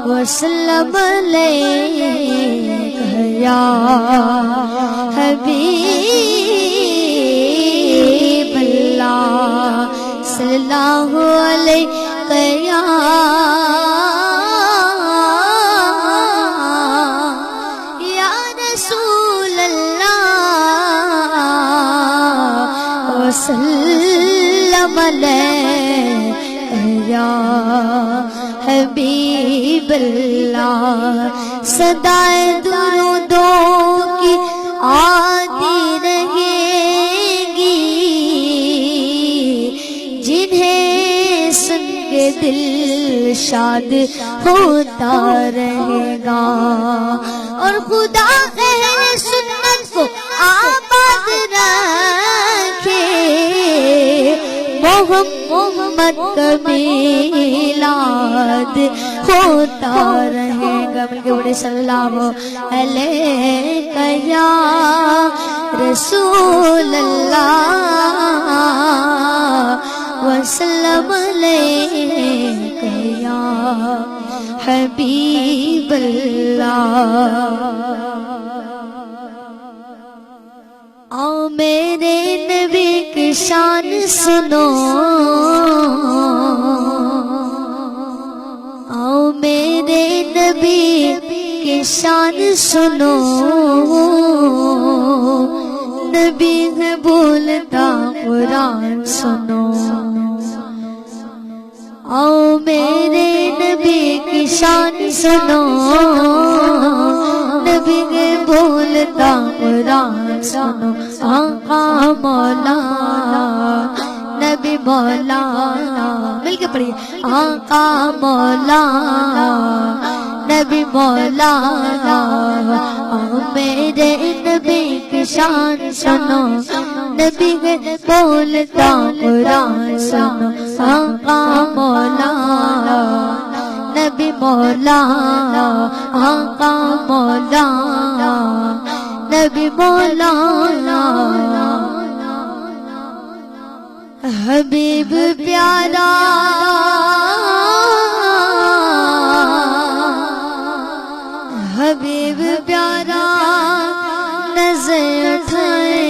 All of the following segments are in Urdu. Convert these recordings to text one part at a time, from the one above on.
وسلم علیک یا حبیب اللہ صلی اللہ علیک یا رسول اللہ وسلم علیک یا حبیب اللہ صدائے درودوں کی آتی رہے گی جنہیں سن کے دل شاد ہوتا رہے گا اور خدا اہل سنت کو آباد رکھے محمد کا میلاد ہوتا رہے گا مل کے بڑے صلی اللہ علیہ یا رسول اللہ وسلم علیک یا حبیب اللہ آؤ میرے نبی کی شان سنو آؤ میرے نبی کی شان سنو نبی ہے بولتا قرآن سنو آؤ میرے نبی کی شان سنو نبی ہے بولتا قرآن سنو آقا مولا نبی مولا مل کے پڑھیے آقا مولا نبی مولا میرے نبی کی شان سنو نبی ہے بولتا قرآن سنو آقا مولا نبی مولا آقا مولا نبی مولا حبیب پیارا حبیب پیارا نظر اٹھائے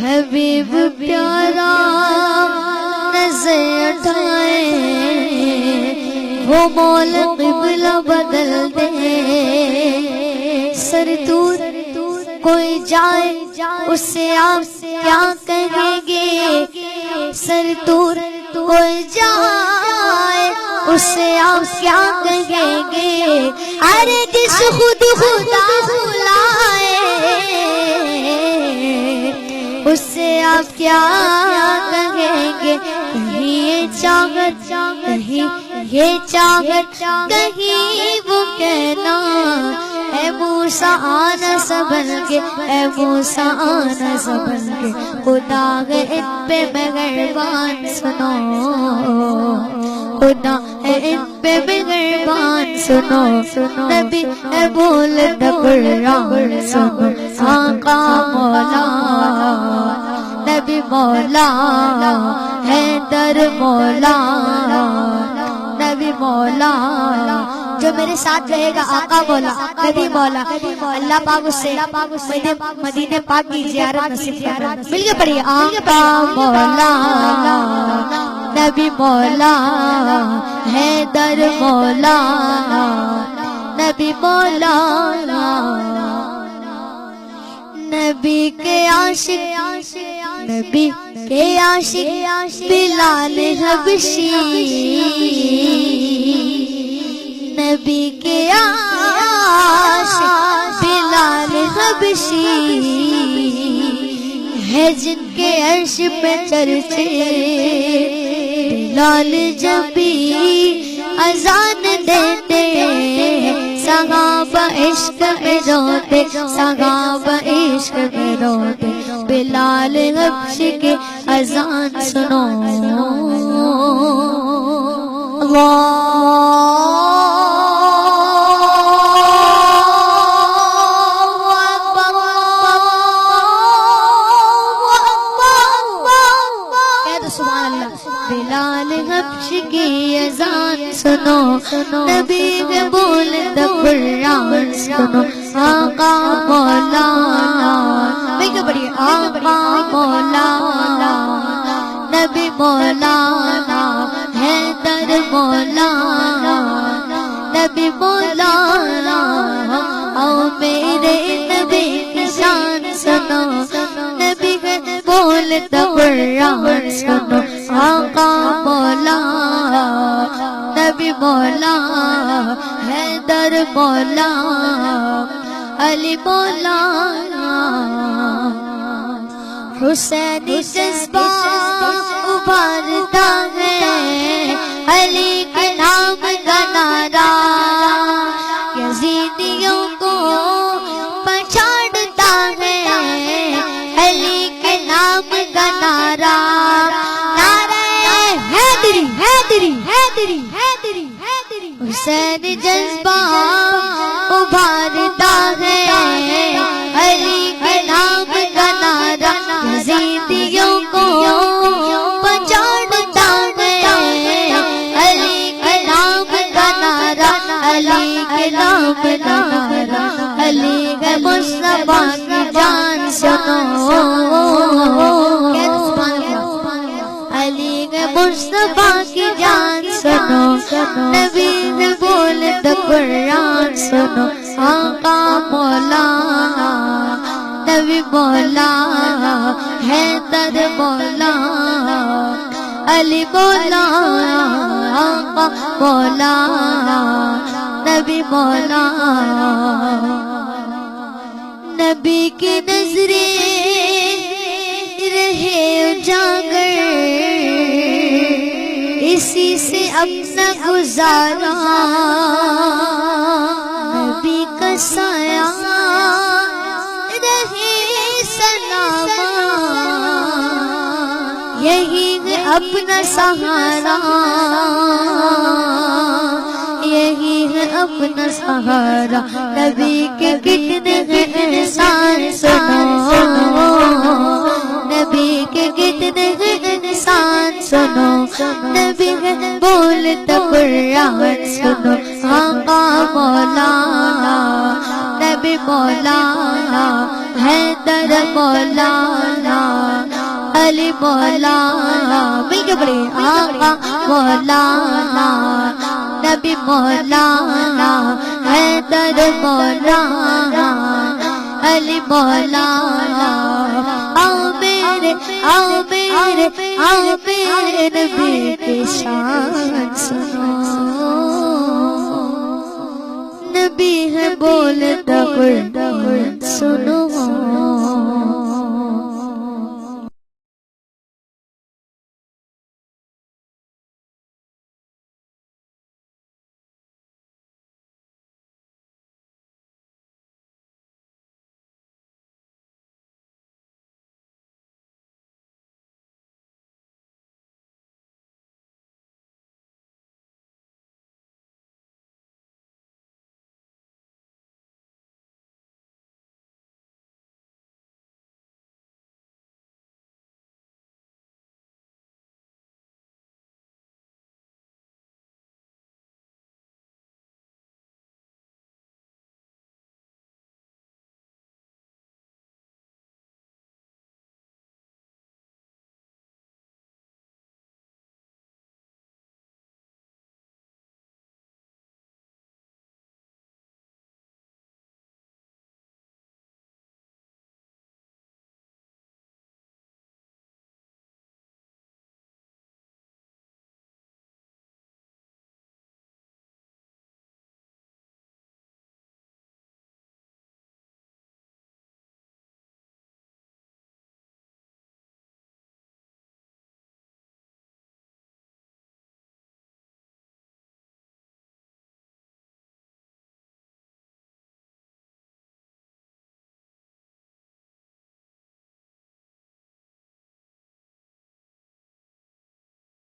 حبیب پیارا نظر اٹھائے وہ مولا قبلہ بدل دے سر دور کوئی جائے اس سے آپ کیا کہیں گے سر دور کوئی جائے اس سے آپ کیا کہیں گے ارے جس خود خدا بلائے اس سے آپ کیا کہیں گے کہیں یہ چاہت کہیں یہ چاہت کہیں وہ کہنا اے موسیٰ آنا سبن کے اے موسیٰ آنا سبن کے خدا ہے ان پہ مہربان سنو خدا ہے ان پہ مہربان سنو نبی ہے بولتا قرآن سنو آقا مولا نبی مولا حیدر مولا نبی مولا جو میرے ساتھ رہے گا آقا مولا نبی مولا اللہ پاک اس سے مدینہ پاک کی زیارت نصیب فرمائے مل کے پڑھیے آقا مولا نبی مولا حیدر مولا نبی مولا نبی کے عاشق نبی کے عاشق بلال حبشی نبی کے عاشق بلال حبشی ہے جن کے عرش پہ چرچے بلال جب بھی اذان دیتے صحابہ عشق میں روتے صحابہ عشق میں روتے بلال حبشی کے اذان سنو بلال حبشی کی اذان شان سنو نبی ہے بولتا قرآن سنو آقا مولانا میں کیا پڑھیے آقا مولانا نبی مولانا حیدر مولانا نبی مولانا او میرے نبی کی شان سنو نبی ہے بولتا قرآن سنو آقا مولانا نبی مولا حیدر مولا علی مولانا حسینی جذبہ ابھرتا ہے علی کے نام کا نعرہ یزیدیوں کو پچھاڑتا ہے علی کے نام کا نعرہ حیدری حیدری حیدری حیدری حیدری حسینی جذبہ ابھرتا ہے علی کے نام کا نعرہ یزیدیوں کو پچھاڑتا ہے علی کے نام کا نعرہ علی کے نام کا نعرہ علی کے مصطفیٰ کی جان سنو علی کے مصطفیٰ کی جان سنو نبی نے بولتا قرآن سنو آقا مولانا نبی مولا حیدر مولا علی مولا آقا مولا نبی مولا نبی کی نظریں رہے اجاگر اسی سے اپنا گزارا نبی کا سایہ رہے سلامہ یہی ہے اپنا سہارا یہی ہے اپنا سہارا نبی کے کتنے انسان سنو نبی کے کتنے انسان سنو نبی ہے بولتا قرآن سنو آقا مولانا نبی مولانا حیدر مولانا علی مولانا مل کے پڑھیں آقا مولانا نبی مولانا حیدر مولانا علی مولانا آؤ میرے آؤ میرے آؤ میرے نبی کی شان سنو نبی ہے بولتا قرآن سنو